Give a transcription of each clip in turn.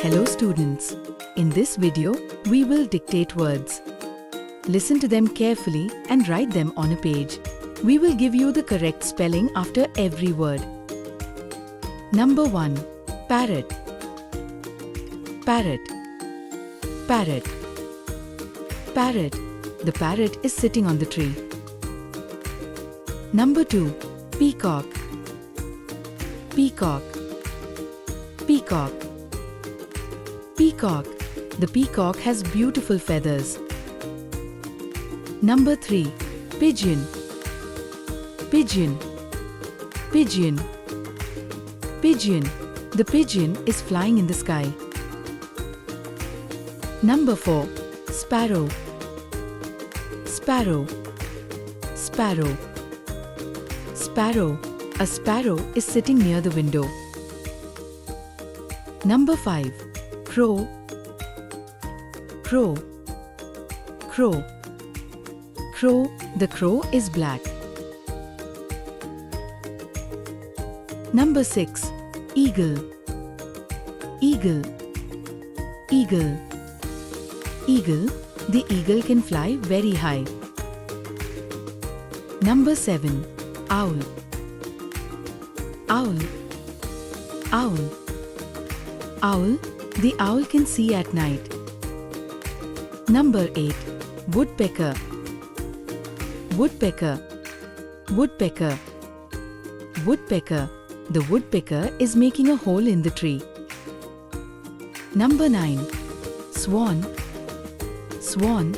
Hello students. In this video, we will dictate words. Listen to them carefully and write them on a page. We will give you the correct spelling after every word. Number 1. Parrot. Parrot. Parrot. Parrot. The parrot is sitting on the tree. Number 2. Peacock. Peacock. Peacock. Peacock. The peacock has beautiful feathers. Number 3. Pigeon. Pigeon. Pigeon. Pigeon. The pigeon is flying in the sky. Number 4. Sparrow. Sparrow. Sparrow. Sparrow. A sparrow is sitting near the window. Number 5. Crow. Crow. Crow. Crow. The crow is black. Number 6. Eagle. Eagle. Eagle. Eagle. The eagle can fly very high. Number 7. Owl. Owl. Owl. Owl. The owl can see at night. Number 8. Woodpecker. Woodpecker. Woodpecker. Woodpecker. The woodpecker is making a hole in the tree. Number 9. Swan. Swan.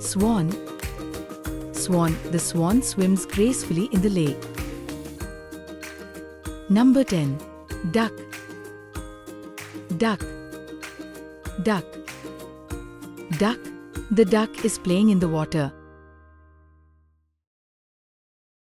Swan. Swan. The swan swims gracefully in the lake. Number 10. Duck. Duck. Duck. Duck. The duck is playing in the water.